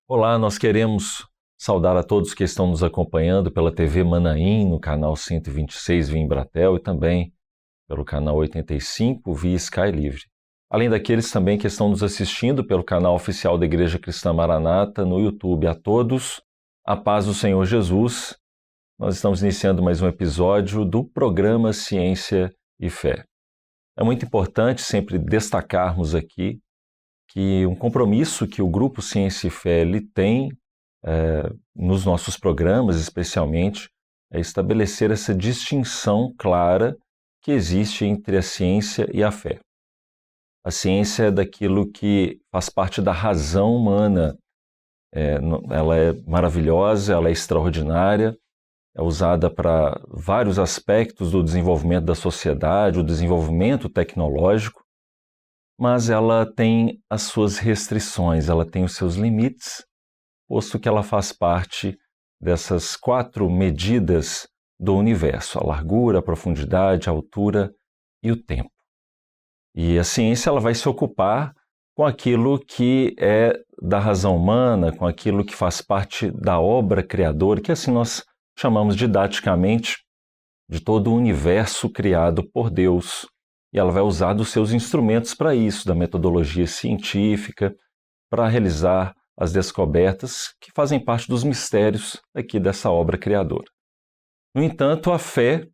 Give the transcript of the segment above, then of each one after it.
Olá, nós queremos saudar a todos que estão nos acompanhando pela TV Manaim, no canal 126 via Embratel e também pelo canal 85 via Sky Livre. Além daqueles também que estão nos assistindo pelo canal oficial da Igreja Cristã Maranata no YouTube. A todos, a paz do Senhor Jesus. Nós estamos iniciando mais um episódio do programa Ciência e Fé. É muito importante sempre destacarmos aqui que um compromisso que o Grupo Ciência e Fé ele tem nos nossos programas, especialmente, é estabelecer essa distinção clara que existe entre a ciência e a fé. A ciência é daquilo que faz parte da razão humana. Ela é maravilhosa, ela é extraordinária, é usada para vários aspectos do desenvolvimento da sociedade, o desenvolvimento tecnológico, mas ela tem as suas restrições, ela tem os seus limites, posto que ela faz parte dessas 4 medidas do universo: a largura, a profundidade, a altura e o tempo. E a ciência ela vai se ocupar com aquilo que é da razão humana, com aquilo que faz parte da obra criadora, que assim nós chamamos didaticamente de todo o universo criado por Deus. E ela vai usar dos seus instrumentos para isso, da metodologia científica, para realizar as descobertas que fazem parte dos mistérios aqui dessa obra criadora. No entanto, a fé,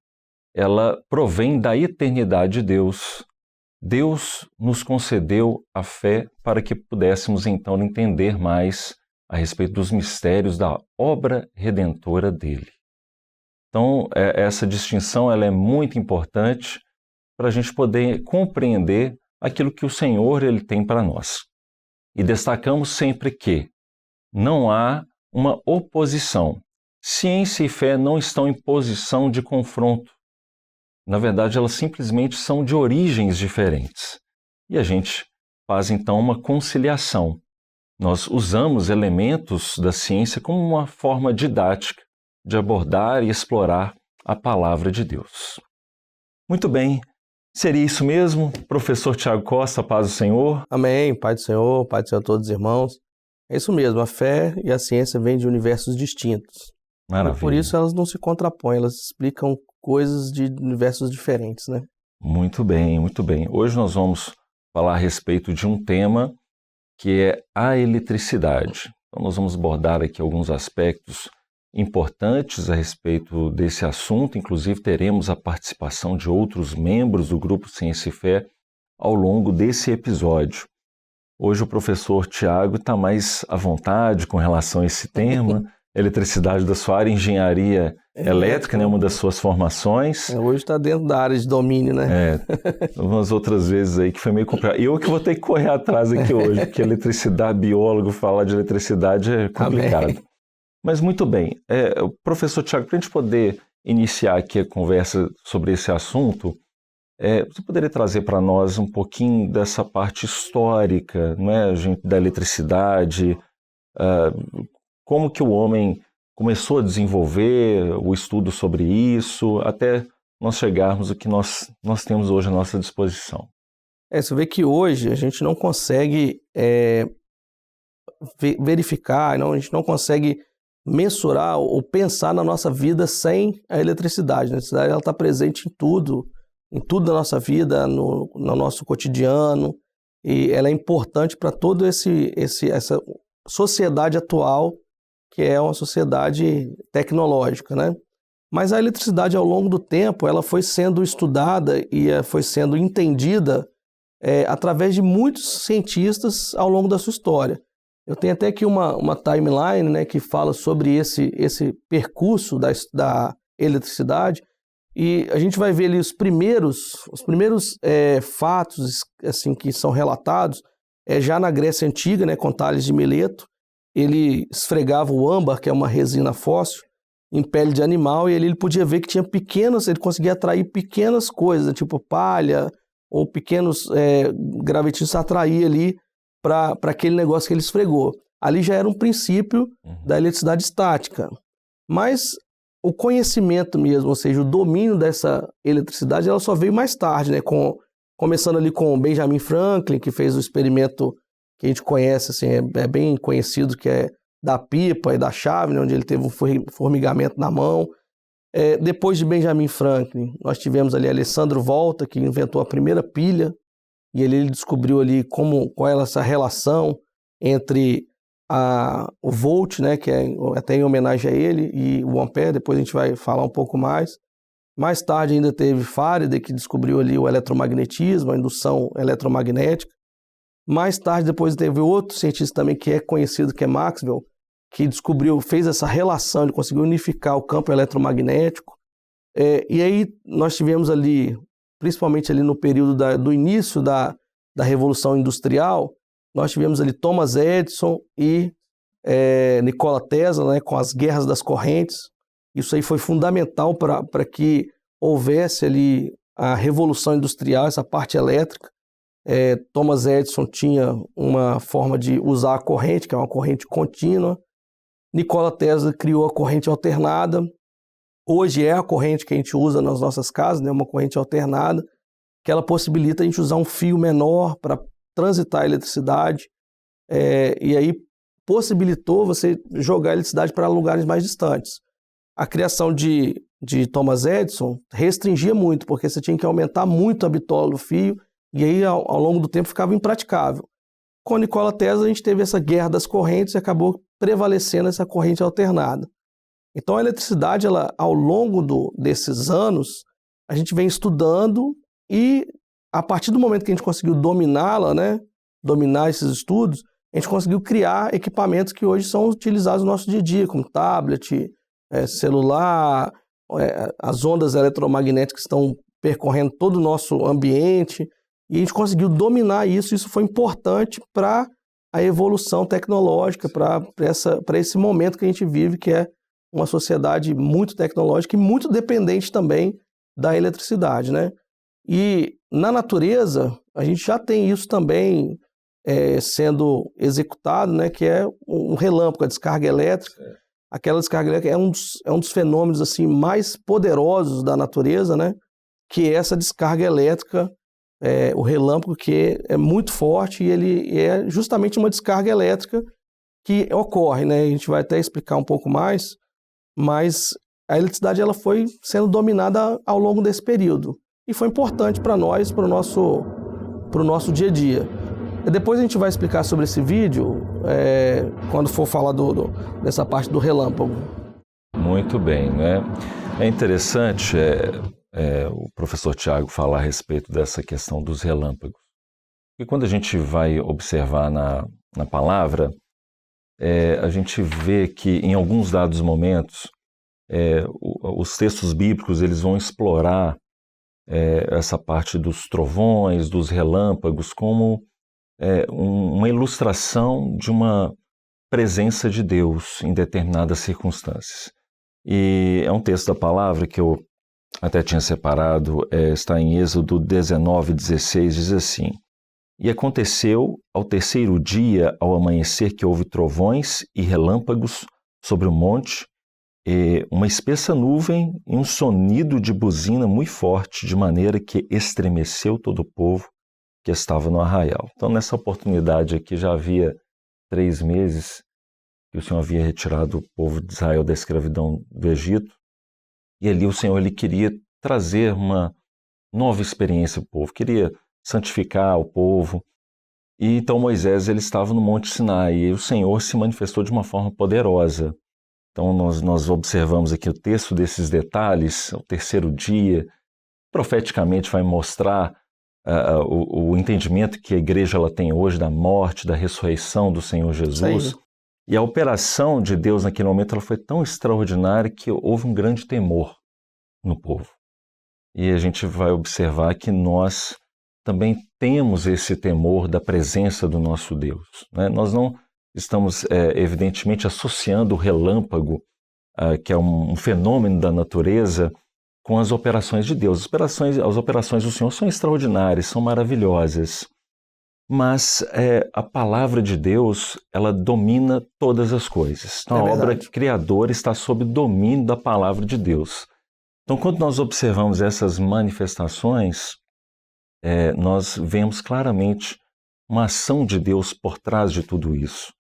ela provém da eternidade de Deus. Deus nos concedeu a fé para que pudéssemos então entender mais a respeito dos mistérios da obra redentora dele. Então, essa distinção ela é muito importante para a gente poder compreender aquilo que o Senhor ele tem para nós. E destacamos sempre que não há uma oposição. Ciência e fé não estão em posição de confronto. Na verdade, elas simplesmente são de origens diferentes. E a gente faz então uma conciliação. Nós usamos elementos da ciência como uma forma didática de abordar e explorar a palavra de Deus. Muito bem. Seria isso mesmo? Professor Tiago Costa, paz do Senhor. Amém, Pai do Senhor a todos os irmãos. É isso mesmo, a fé e a ciência vêm de universos distintos. Maravilha. E por isso elas não se contrapõem, elas explicam coisas de universos diferentes, né? Muito bem, muito bem. Hoje nós vamos falar a respeito de um tema que é a eletricidade. Então nós vamos abordar aqui alguns aspectos importantes a respeito desse assunto, inclusive teremos a participação de outros membros do Grupo Ciência e Fé ao longo desse episódio. Hoje o professor Tiago está mais à vontade com relação a esse tema, eletricidade da sua área, engenharia elétrica, né, uma das suas formações. Hoje está dentro da área de domínio, né? Umas outras vezes aí que foi meio complicado. Eu que vou ter que correr atrás aqui hoje, porque eletricidade, biólogo, falar de eletricidade é complicado. Amém. Mas muito bem, professor Tiago, para a gente poder iniciar aqui a conversa sobre esse assunto, você poderia trazer para nós um pouquinho dessa parte histórica, não é, da eletricidade, como que o homem começou a desenvolver o estudo sobre isso, até nós chegarmos ao que nós temos hoje à nossa disposição. Você vê que hoje a gente não consegue verificar, a gente não consegue mensurar ou pensar na nossa vida sem a eletricidade. A eletricidade ela está presente em tudo da nossa vida, no nosso cotidiano, e ela é importante para toda essa sociedade atual, que é uma sociedade tecnológica, né? Mas a eletricidade, ao longo do tempo, ela foi sendo estudada e foi sendo entendida através de muitos cientistas ao longo da sua história. Eu tenho até aqui uma timeline, né, que fala sobre esse percurso da eletricidade, e a gente vai ver ali os primeiros fatos assim, que são relatados já na Grécia Antiga, né, com Tales de Mileto. Ele esfregava o âmbar, que é uma resina fóssil, em pele de animal, e ele podia ver que tinha ele conseguia atrair pequenas coisas, tipo palha ou pequenos gravetinhos, atrair ali para aquele negócio que ele esfregou. Ali já era um princípio da eletricidade estática. Mas o conhecimento mesmo, ou seja, o domínio dessa eletricidade, ela só veio mais tarde, né? Começando ali com Benjamin Franklin, que fez o experimento que a gente conhece, assim, é bem conhecido, que é da pipa e da chave, né, onde ele teve um formigamento na mão. Depois de Benjamin Franklin, nós tivemos ali Alessandro Volta, que inventou a primeira pilha, e ele descobriu ali qual era essa relação entre o volt, né, que é até em homenagem a ele, e o ampere. Depois a gente vai falar um pouco mais. Mais tarde ainda teve Faraday, que descobriu ali o eletromagnetismo, a indução eletromagnética. Mais tarde, depois teve outro cientista também que é conhecido, que é Maxwell, que fez essa relação, ele conseguiu unificar o campo eletromagnético. E aí nós tivemos ali, principalmente ali no período do início da Revolução Industrial, nós tivemos ali Thomas Edison e Nikola Tesla, né, com as guerras das correntes. Isso aí foi fundamental para que houvesse ali a Revolução Industrial, essa parte elétrica. Thomas Edison tinha uma forma de usar a corrente, que é uma corrente contínua. Nikola Tesla criou a corrente alternada. Hoje é a corrente que a gente usa nas nossas casas, né? Uma corrente alternada, que ela possibilita a gente usar um fio menor para transitar a eletricidade, e aí possibilitou você jogar a eletricidade para lugares mais distantes. A criação de Thomas Edison restringia muito, porque você tinha que aumentar muito a bitola do fio, e aí ao longo do tempo ficava impraticável. Com Nikola Tesla a gente teve essa guerra das correntes e acabou prevalecendo essa corrente alternada. Então a eletricidade, ao longo desses anos, a gente vem estudando, e a partir do momento que a gente conseguiu dominá-la, né, dominar esses estudos, a gente conseguiu criar equipamentos que hoje são utilizados no nosso dia a dia, como tablet, celular, as ondas eletromagnéticas estão percorrendo todo o nosso ambiente, e a gente conseguiu dominar isso. Isso foi importante para a evolução tecnológica, para esse momento que a gente vive, que é uma sociedade muito tecnológica e muito dependente também da eletricidade, né? E na natureza, a gente já tem isso também sendo executado, né? Que é um relâmpago, a descarga elétrica. Aquela descarga elétrica é um dos fenômenos assim, mais poderosos da natureza, né? Que é essa descarga elétrica, o relâmpago, que é muito forte, e ele é justamente uma descarga elétrica que ocorre, né? A gente vai até explicar um pouco mais, mas a eletricidade ela foi sendo dominada ao longo desse período. E foi importante para nós, para o nosso dia a dia. Depois a gente vai explicar sobre esse vídeo, quando for falar dessa parte do relâmpago. Muito bem, né? É interessante o professor Tiago falar a respeito dessa questão dos relâmpagos. E quando a gente vai observar na palavra, a gente vê que em alguns dados momentos, os textos bíblicos eles vão explorar essa parte dos trovões, dos relâmpagos, como uma ilustração de uma presença de Deus em determinadas circunstâncias. E é um texto da palavra que eu até tinha separado, está em Êxodo 19:16, diz assim: E aconteceu ao terceiro dia, ao amanhecer, que houve trovões e relâmpagos sobre o monte, e uma espessa nuvem e um sonido de buzina muito forte, de maneira que estremeceu todo o povo que estava no arraial. Então, nessa oportunidade aqui, já havia 3 meses que o Senhor havia retirado o povo de Israel da escravidão do Egito, e ali o Senhor ele queria trazer uma nova experiência ao povo, queria santificar o povo. E então Moisés ele estava no Monte Sinai, e o Senhor se manifestou de uma forma poderosa. Então nós observamos aqui o texto desses detalhes, o terceiro dia, profeticamente vai mostrar o entendimento que a igreja ela tem hoje da morte, da ressurreição do Senhor Jesus. Sim. E a operação de Deus naquele momento ela foi tão extraordinária que houve um grande temor no povo. E a gente vai observar que nós também temos esse temor da presença do nosso Deus, né? Nós não estamos, evidentemente, associando o relâmpago, que é um fenômeno da natureza, com as operações de Deus. As operações do Senhor são extraordinárias, são maravilhosas, mas a palavra de Deus, ela domina todas as coisas. Então, a obra criadora está sob domínio da palavra de Deus. Então, quando nós observamos essas manifestações, nós vemos claramente uma ação de Deus por trás de tudo isso.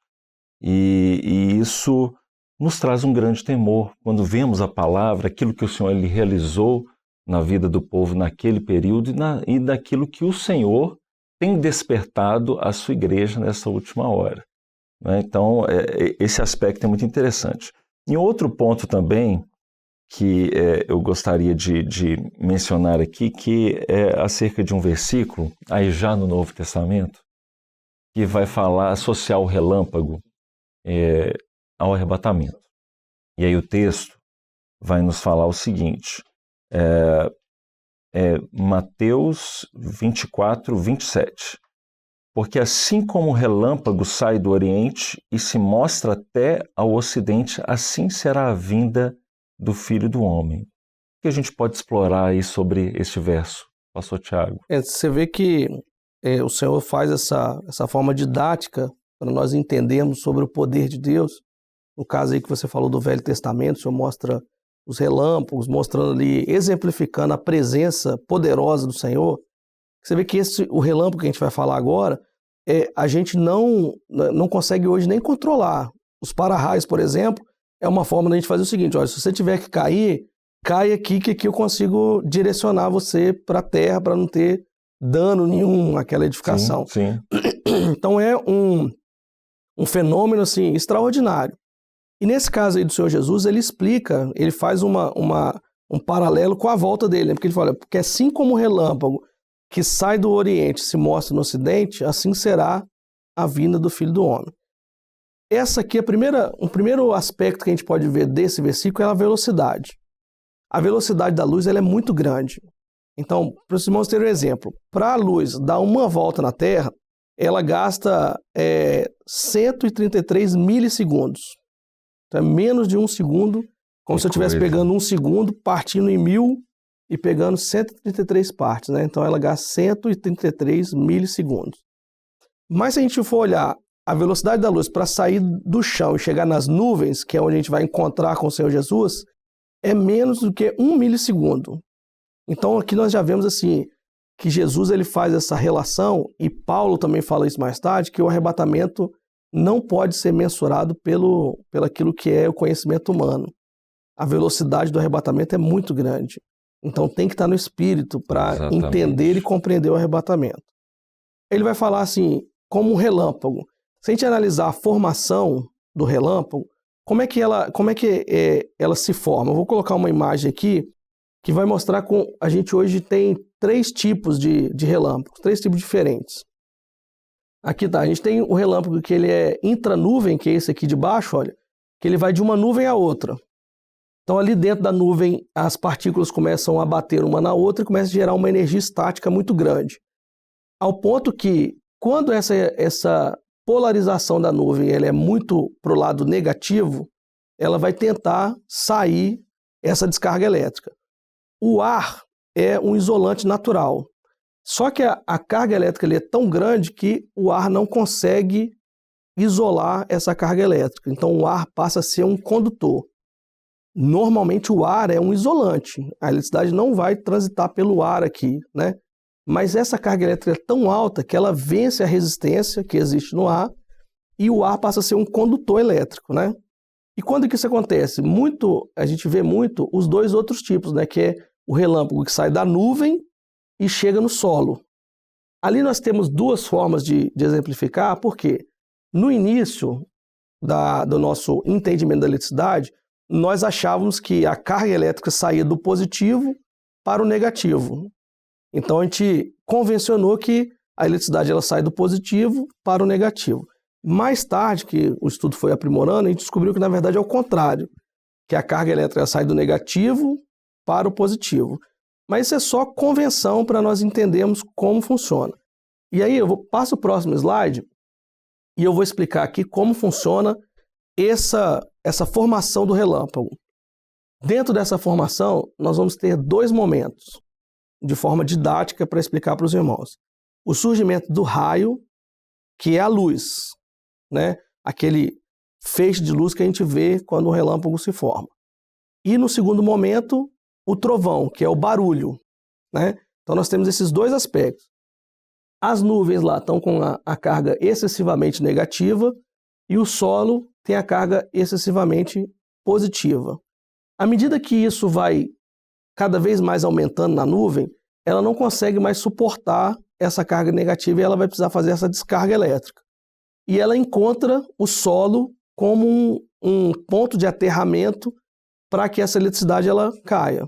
E isso nos traz um grande temor quando vemos a palavra, aquilo que o Senhor ele realizou na vida do povo naquele período e daquilo que o Senhor tem despertado a sua igreja nessa última hora. Né? Então, esse aspecto é muito interessante. E outro ponto também que eu gostaria de mencionar aqui, que é acerca de um versículo, aí já no Novo Testamento, que vai falar, associar o relâmpago ao arrebatamento. E aí o texto vai nos falar o seguinte, Mateus 24, 27. Porque assim como o relâmpago sai do Oriente e se mostra até ao Ocidente, assim será a vinda do Filho do Homem. O que a gente pode explorar aí sobre este verso, pastor Tiago? Você vê que o Senhor faz essa forma didática para nós entendermos sobre o poder de Deus. No caso aí que você falou do Velho Testamento, o Senhor mostra os relâmpagos, mostrando ali, exemplificando a presença poderosa do Senhor. Você vê que o relâmpago que a gente vai falar agora, a gente não consegue hoje nem controlar. Os para-raios, por exemplo, é uma forma da gente fazer o seguinte, olha, se você tiver que cair, cai aqui, que aqui eu consigo direcionar você para a terra, para não ter dano nenhum àquela edificação. Sim. Então é um fenômeno assim, extraordinário. E nesse caso aí do Senhor Jesus, ele explica, ele faz um paralelo com a volta dele, né? Porque ele fala, porque assim como o relâmpago que sai do Oriente e se mostra no Ocidente, assim será a vinda do Filho do Homem. Essa aqui, o primeiro aspecto que a gente pode ver desse versículo é a velocidade. A velocidade da luz ela é muito grande. Então, para os irmãos terem um exemplo, para a luz dar uma volta na Terra, ela gasta 133 milissegundos. Então, é menos de um segundo, como se eu estivesse pegando um segundo, partindo em 1000 e pegando 133 partes, né? Então, ela gasta 133 milissegundos. Mas se a gente for olhar a velocidade da luz para sair do chão e chegar nas nuvens, que é onde a gente vai encontrar com o Senhor Jesus, é menos do que 1 milissegundo. Então, aqui nós já vemos assim, que Jesus ele faz essa relação, e Paulo também fala isso mais tarde, que o arrebatamento não pode ser mensurado pelo aquilo que é o conhecimento humano. A velocidade do arrebatamento é muito grande. Então tem que estar no espírito para entender e compreender o arrebatamento. Ele vai falar assim, como um relâmpago. Se a gente analisar a formação do relâmpago, como é que ela se forma? Eu vou colocar uma imagem aqui que vai mostrar que a gente hoje tem 3 tipos de relâmpagos, 3 tipos diferentes. Aqui tá, a gente tem o relâmpago que ele é intranuvem, que é esse aqui de baixo, olha, que ele vai de uma nuvem a outra. Então ali dentro da nuvem as partículas começam a bater uma na outra e começa a gerar uma energia estática muito grande. Ao ponto que quando essa polarização da nuvem ela é muito para o lado negativo, ela vai tentar sair essa descarga elétrica. O ar é um isolante natural. Só que a carga elétrica ali é tão grande que o ar não consegue isolar essa carga elétrica. Então o ar passa a ser um condutor. Normalmente o ar é um isolante. A eletricidade não vai transitar pelo ar aqui, né? Mas essa carga elétrica é tão alta que ela vence a resistência que existe no ar e o ar passa a ser um condutor elétrico, né? E quando que isso acontece? A gente vê muito os 2 outros tipos, né? Que é o relâmpago que sai da nuvem e chega no solo. Ali nós temos 2 formas de exemplificar, porque no início do nosso entendimento da eletricidade, nós achávamos que a carga elétrica saía do positivo para o negativo. Então a gente convencionou que a eletricidade ela sai do positivo para o negativo. Mais tarde, que o estudo foi aprimorando, a gente descobriu que na verdade é o contrário, que a carga elétrica sai do negativo para o positivo. Mas isso é só convenção para nós entendermos como funciona. E aí passo o próximo slide e eu vou explicar aqui como funciona essa formação do relâmpago. Dentro dessa formação, nós vamos ter 2 momentos de forma didática para explicar para os irmãos. O surgimento do raio, que é a luz, né? Aquele feixe de luz que a gente vê quando o relâmpago se forma. E no segundo momento, o trovão, que é o barulho, né? Então nós temos esses 2 aspectos. As nuvens lá estão com a carga excessivamente negativa e o solo tem a carga excessivamente positiva. À medida que isso vai cada vez mais aumentando na nuvem, ela não consegue mais suportar essa carga negativa e ela vai precisar fazer essa descarga elétrica. E ela encontra o solo como um ponto de aterramento para que essa eletricidade ela caia.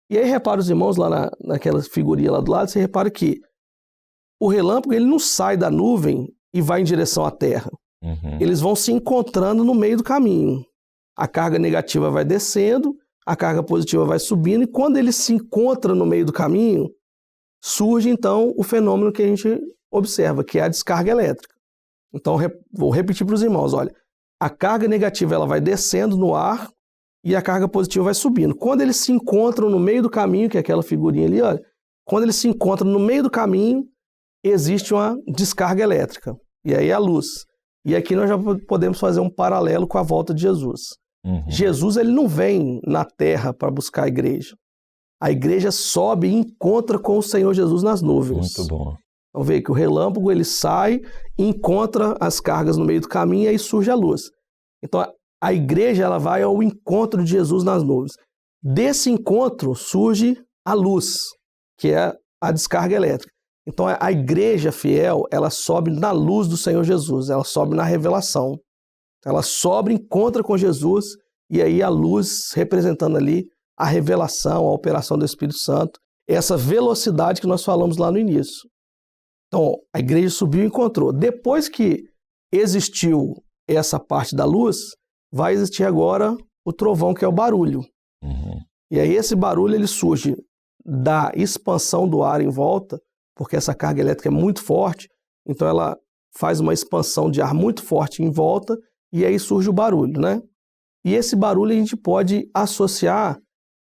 E aí repara os irmãos lá naquela figurinha lá do lado, você repara que o relâmpago ele não sai da nuvem e vai em direção à Terra. Eles vão se encontrando no meio do caminho. A carga negativa vai descendo, a carga positiva vai subindo, e quando eles se encontram no meio do caminho, surge então o fenômeno que a gente observa, que é a descarga elétrica. Então, vou repetir para os irmãos, olha, a carga negativa ela vai descendo no ar e a carga positiva vai subindo. Quando eles se encontram no meio do caminho, que é aquela figurinha ali, olha, quando eles se encontram no meio do caminho, existe uma descarga elétrica, e aí a luz. E aqui nós já podemos fazer um paralelo com a volta de Jesus. Jesus ele não vem na terra para buscar a igreja. A igreja sobe e encontra com o Senhor Jesus nas nuvens. Muito bom. Então vê que o relâmpago ele sai, encontra as cargas no meio do caminho e aí surge a luz. Então a igreja ela vai ao encontro de Jesus nas nuvens. Desse encontro surge a luz, que é a descarga elétrica. Então a igreja fiel, ela sobe na luz do Senhor Jesus, ela sobe na revelação. Ela sobe, encontra com Jesus e aí a luz representando ali a revelação, a operação do Espírito Santo, essa velocidade que nós falamos lá no início. Então a igreja subiu e encontrou. Depois que existiu essa parte da luz, vai existir agora o trovão, que é o barulho. E aí esse barulho ele surge da expansão do ar em volta, porque essa carga elétrica é muito forte, então ela faz uma expansão de ar muito forte em volta, e aí surge o barulho, né? E esse barulho a gente pode associar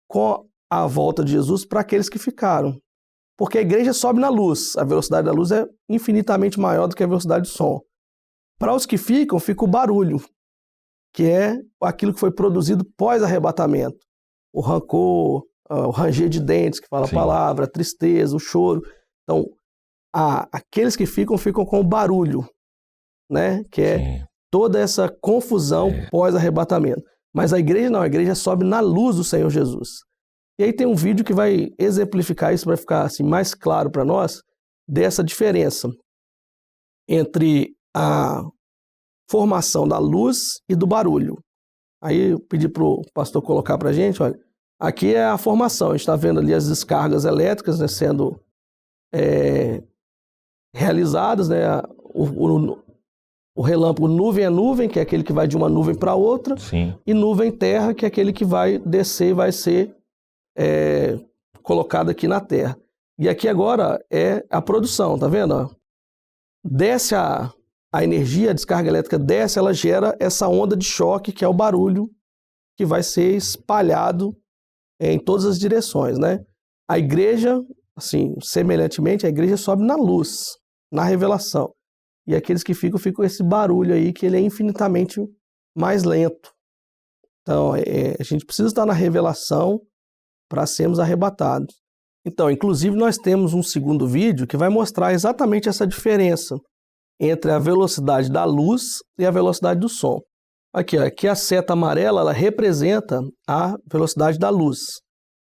com a volta de Jesus para aqueles que ficaram. Porque a igreja sobe na luz, a velocidade da luz é infinitamente maior do que a velocidade do som. Para os que ficam, fica o barulho, que é aquilo que foi produzido pós-arrebatamento. O rancor, o ranger de dentes, que fala a palavra, a tristeza, o choro. Então, aqueles que ficam com o barulho, né? Que é toda essa confusão pós-arrebatamento. Mas a igreja não, a igreja sobe na luz do Senhor Jesus. E aí tem um vídeo que vai exemplificar isso, vai ficar assim, mais claro para nós, dessa diferença entre a formação da luz e do barulho. Aí eu pedi para o pastor colocar para a gente, olha, aqui é a formação, a gente está vendo ali as descargas elétricas, né, sendo realizadas, né, o relâmpago nuvem a nuvem, que é aquele que vai de uma nuvem para outra, e nuvem terra, que é aquele que vai descer e vai ser colocado aqui na terra. E aqui agora é a produção, tá vendo? Desce a energia, a descarga elétrica desce, ela gera essa onda de choque, que é o barulho, que vai ser espalhado em todas as direções, né? A igreja, assim, semelhantemente, a igreja sobe na luz, na revelação. E aqueles que ficam com esse barulho aí, que ele é infinitamente mais lento. Então, a gente precisa estar na revelação para sermos arrebatados. Então, inclusive, nós temos um segundo vídeo que vai mostrar exatamente essa diferença entre a velocidade da luz e a velocidade do som. Aqui, ó, aqui a seta amarela ela representa a velocidade da luz.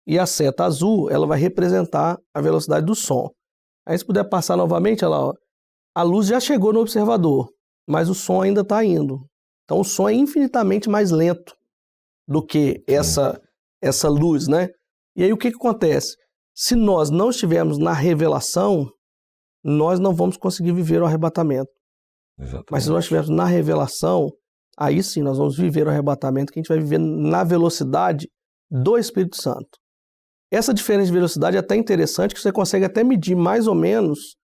E a seta azul ela vai representar a velocidade do som. Aí se puder passar novamente, olha lá, ó, a luz já chegou no observador, mas o som ainda está indo. Então o som é infinitamente mais lento do que essa luz, né? E aí o que acontece? Se nós não estivermos na revelação, nós não vamos conseguir viver o arrebatamento. Exatamente. Mas se nós estivermos na revelação, aí sim nós vamos viver o arrebatamento, que a gente vai viver na velocidade do Espírito Santo. Essa diferença de velocidade é até interessante, que você consegue até medir mais ou menos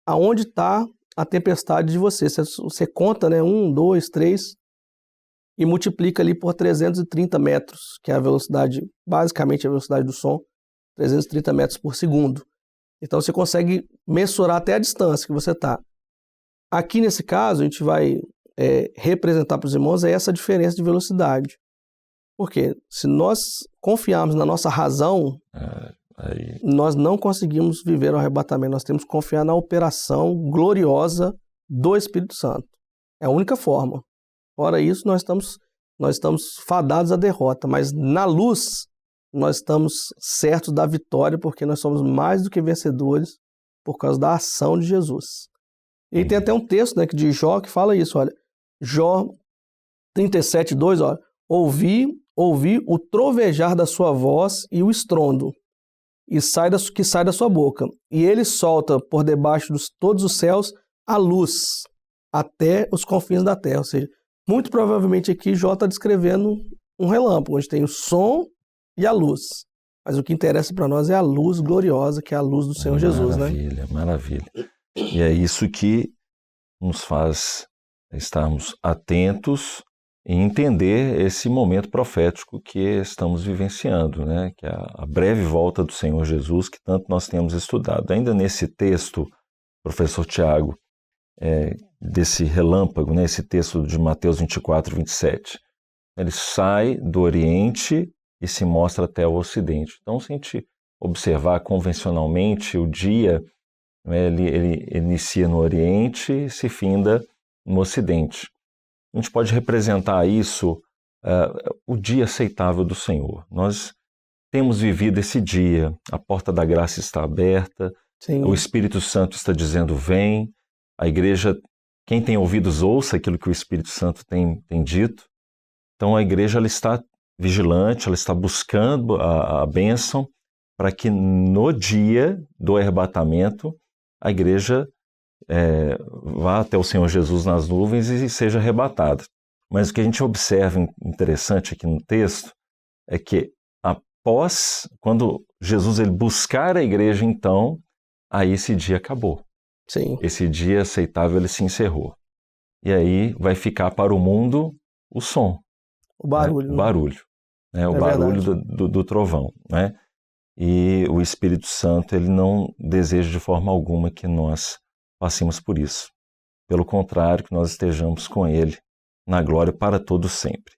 aonde está a tempestade de você. Você conta, né, 1, 2, 3 e multiplica ali por 330 metros, que é a velocidade, basicamente a velocidade do som, 330 metros por segundo. Então você consegue mensurar até a distância que você está. Aqui nesse caso, a gente vai representar para os irmãos essa diferença de velocidade. Porque se nós confiarmos na nossa razão, nós não conseguimos viver o arrebatamento. Nós temos que confiar na operação gloriosa do Espírito Santo. É a única forma. Fora isso, nós estamos fadados à derrota, mas na luz nós estamos certos da vitória, porque nós somos mais do que vencedores por causa da ação de Jesus. E tem até um texto, né, de Jó que fala isso, olha, Jó 37:2, olha, ouvi o trovejar da sua voz e o estrondo, que sai da sua boca. E ele solta por debaixo de todos os céus a luz até os confins da terra. Ou seja, muito provavelmente aqui Jó está descrevendo um relâmpago, onde tem o som e a luz. Mas o que interessa para nós é a luz gloriosa, que é a luz do Senhor Jesus, né? Maravilha, maravilha. E é isso que nos faz estarmos atentos e entender esse momento profético que estamos vivenciando, né? Que é a breve volta do Senhor Jesus, que tanto nós temos estudado. Ainda nesse texto, professor Tiago, desse relâmpago, né? Esse texto de Mateus 24:27, ele sai do Oriente e se mostra até o Ocidente. Então, se a gente observar convencionalmente, o dia, né, ele inicia no Oriente e se finda no Ocidente. A gente pode representar isso, o dia aceitável do Senhor. Nós temos vivido esse dia, a porta da graça está aberta, Sim. O Espírito Santo está dizendo vem, a igreja, quem tem ouvidos ouça aquilo que o Espírito Santo tem dito. Então a igreja ela está vigilante, ela está buscando a bênção para que no dia do arrebatamento a igreja vá até o Senhor Jesus nas nuvens e seja arrebatada. Mas o que a gente observa interessante aqui no texto é que quando Jesus ele buscar a igreja, então, aí esse dia acabou. Sim. Esse dia aceitável ele se encerrou. E aí vai ficar para o mundo o som. O barulho. Né? O barulho. Né? O barulho do trovão. Né? E o Espírito Santo ele não deseja de forma alguma que nós passemos por isso. Pelo contrário, que nós estejamos com Ele na glória para todo sempre.